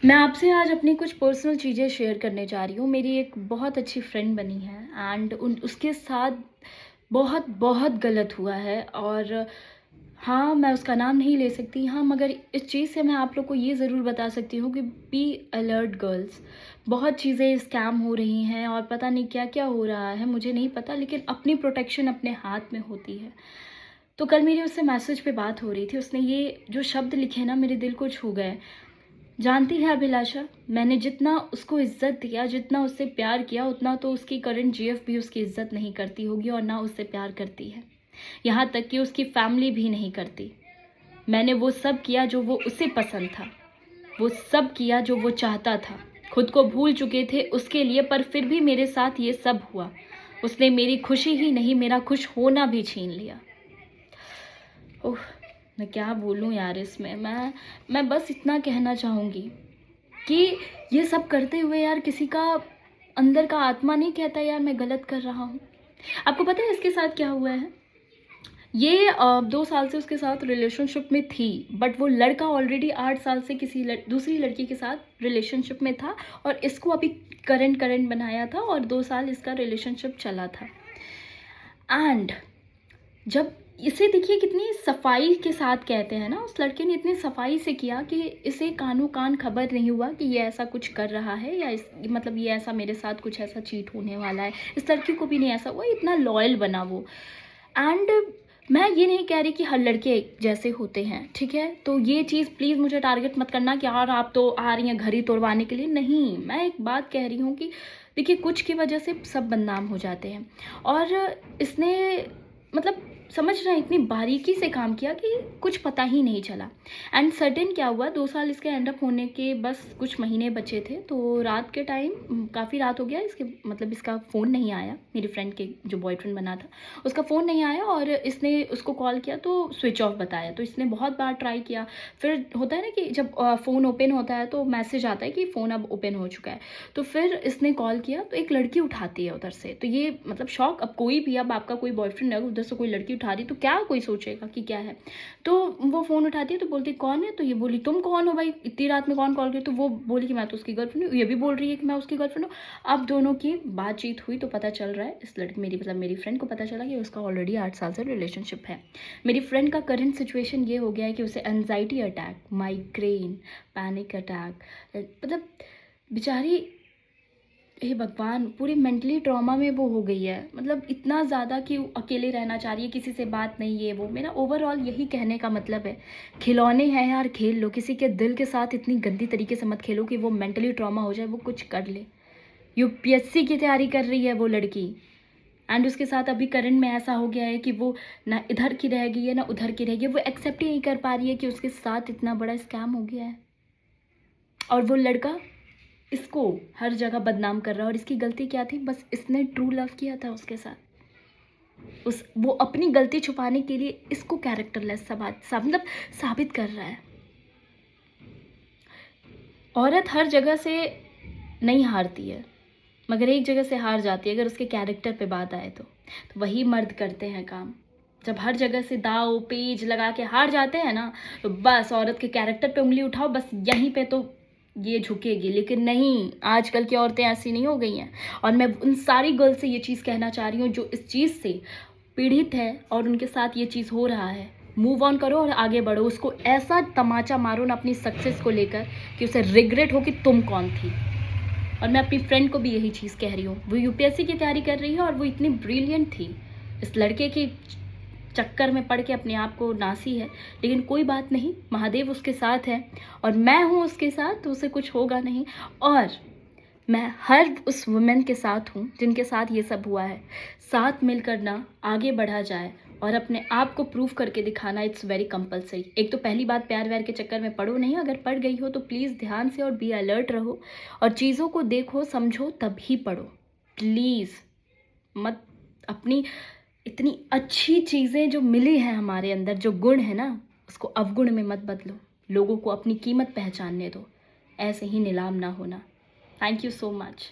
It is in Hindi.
मैं आपसे आज अपनी कुछ पर्सनल चीज़ें शेयर करने जा रही हूँ। मेरी एक बहुत अच्छी फ्रेंड बनी है एंड उन उसके साथ बहुत बहुत गलत हुआ है। और हाँ, मैं उसका नाम नहीं ले सकती। हाँ, मगर इस चीज़ से मैं आप लोग को ये ज़रूर बता सकती हूँ कि बी अलर्ट गर्ल्स। बहुत चीज़ें स्कैम हो रही हैं और पता नहीं क्या-क्या हो रहा है, मुझे नहीं पता, लेकिन अपनी प्रोटेक्शन अपने हाथ में होती है। तो कल मेरी उससे मैसेज पे बात हो रही थी। उसने ये जो शब्द लिखे ना, मेरे दिल को छू गए। जानती है अभिलाषा, मैंने जितना उसको इज़्ज़त दिया, जितना उससे प्यार किया, उतना तो उसकी करंट जीएफ भी उसकी इज़्ज़त नहीं करती होगी और ना उससे प्यार करती है। यहाँ तक कि उसकी फैमिली भी नहीं करती। मैंने वो सब किया जो वो उसे पसंद था। वो सब किया जो वो चाहता था। खुद को भूल चुके थे उसके लिए, पर फिर भी मेरे साथ ये सब हुआ। उसने मेरी खुशी ही नहीं, मेरा खुश होना भी छीन लिया। ओह! मैं क्या बोलूँ यार इसमें। मैं बस इतना कहना चाहूँगी कि ये सब करते हुए यार किसी का अंदर का आत्मा नहीं कहता यार मैं गलत कर रहा हूँ। आपको पता है इसके साथ क्या हुआ है? ये 2 साल से उसके साथ रिलेशनशिप में थी, बट वो लड़का ऑलरेडी 8 साल से किसी दूसरी लड़की के साथ रिलेशनशिप में था और इसको अभी करंट बनाया था और 2 साल इसका रिलेशनशिप चला था। एंड जब इसे देखिए कितनी सफाई के साथ कहते हैं ना, उस लड़के ने इतनी सफाई से किया कि इसे कानो कान खबर नहीं हुआ कि ये ऐसा कुछ कर रहा है या मतलब ये ऐसा मेरे साथ कुछ ऐसा चीट होने वाला है। इस लड़की को भी नहीं ऐसा हुआ, इतना लॉयल बना वो। एंड मैं ये नहीं कह रही कि हर लड़के जैसे होते हैं, ठीक है? तो ये चीज़ प्लीज़ मुझे टारगेट मत करना कि यार आप तो आ रही हैं घर ही तोड़वाने के लिए। नहीं, मैं एक बात कह रही हूँ कि देखिए कुछ की वजह से सब बदनाम हो जाते हैं। और इसने मतलब समझ रहे हैं इतनी बारीकी से काम किया कि कुछ पता ही नहीं चला। एंड सडन क्या हुआ, 2 साल इसके एंड अप होने के बस कुछ महीने बचे थे, तो रात के टाइम काफ़ी रात हो गया, इसके मतलब इसका फ़ोन नहीं आया। मेरी फ्रेंड के जो बॉयफ्रेंड बना था उसका फ़ोन नहीं आया और इसने उसको कॉल किया तो स्विच ऑफ बताया। तो इसने बहुत बार ट्राई किया। फिर होता है ना कि जब फ़ोन ओपन होता है तो मैसेज आता है कि फ़ोन अब ओपन हो चुका है। तो फिर इसने कॉल किया तो एक लड़की उठाती है उधर से। तो ये मतलब शॉक, अब कोई भी, अब आपका कोई बॉयफ्रेंड है उधर से कोई लड़की उठा रही तो क्या कोई सोचेगा कि क्या है। तो वो फ़ोन उठाती है तो बोलती कौन है? तो ये बोली तुम कौन हो भाई, इतनी रात में कौन कॉल की? तो वो बोली कि मैं तो उसकी गर्लफ्रेंड हूँ। ये भी बोल रही है कि मैं उसकी गर्लफ्रेंड हूँ। अब दोनों की बातचीत हुई तो पता चल रहा है, इस लड़की मेरी फ्रेंड को पता चला कि उसका ऑलरेडी 8 साल से रिलेशनशिप है। मेरी फ्रेंड का करंट सिचुएशन ये हो गया है कि उसे anxiety attack, migraine, panic attack, मतलब बेचारी, हे भगवान, पूरी मेंटली ट्रॉमा में वो हो गई है। मतलब इतना ज़्यादा कि वो अकेले रहना चाह रही है, किसी से बात नहीं, ये वो। मेरा ओवरऑल यही कहने का मतलब है, खिलौने हैं यार, खेल लो। किसी के दिल के साथ इतनी गंदी तरीके से मत खेलो कि वो मेंटली ट्रॉमा हो जाए, वो कुछ कर ले। यूपीएससी की तैयारी कर रही है वो लड़की, एंड उसके साथ अभी करंट में ऐसा हो गया है कि वो ना इधर की रह गई है ना उधर की रह गई है। वो एक्सेप्ट ही नहीं कर पा रही है कि उसके साथ इतना बड़ा स्कैम हो गया है और वो लड़का इसको हर जगह बदनाम कर रहा है। और इसकी गलती क्या थी? बस इसने ट्रू लव किया था उसके साथ। उस वो अपनी गलती छुपाने के लिए इसको कैरेक्टरलेस मतलब साबित कर रहा है। औरत हर जगह से नहीं हारती है, मगर एक जगह से हार जाती है अगर उसके कैरेक्टर पे बात आए तो वही मर्द करते हैं काम। जब हर जगह से दाव पेज लगा के हार जाते हैं ना, तो बस औरत के कैरेक्टर पे उंगली उठाओ, बस यहीं पे तो ये झुकेगी। लेकिन नहीं, आजकल की औरतें ऐसी नहीं हो गई हैं। और मैं उन सारी गर्ल्स से ये चीज़ कहना चाह रही हूँ जो इस चीज़ से पीड़ित है और उनके साथ ये चीज़ हो रहा है, मूव ऑन करो और आगे बढ़ो। उसको ऐसा तमाचा मारो ना अपनी सक्सेस को लेकर कि उसे रिग्रेट हो कि तुम कौन थी। और मैं अपनी फ्रेंड को भी यही चीज़ कह रही हूँ। वो यूपीएससी की तैयारी कर रही है और वो इतनी ब्रिलियंट थी, इस लड़के की चक्कर में पड़ के अपने आप को नासी है। लेकिन कोई बात नहीं, महादेव उसके साथ है और मैं हूँ उसके साथ, तो उसे कुछ होगा नहीं। और मैं हर उस वुमेन के साथ हूँ जिनके साथ ये सब हुआ है। साथ मिलकर ना आगे बढ़ा जाए और अपने आप को प्रूव करके दिखाना, इट्स वेरी कंपलसरी। एक तो पहली बात, प्यार व्यार के चक्कर में पड़ो नहीं। अगर पड़ गई हो तो प्लीज़ ध्यान से और बी अलर्ट रहो और चीज़ों को देखो समझो तभी पढ़ो। प्लीज़ मत अपनी इतनी अच्छी चीज़ें जो मिली हैं हमारे अंदर, जो गुण है ना, उसको अवगुण में मत बदलो। लोगों को अपनी कीमत पहचानने दो, ऐसे ही नीलाम ना होना। Thank you so much.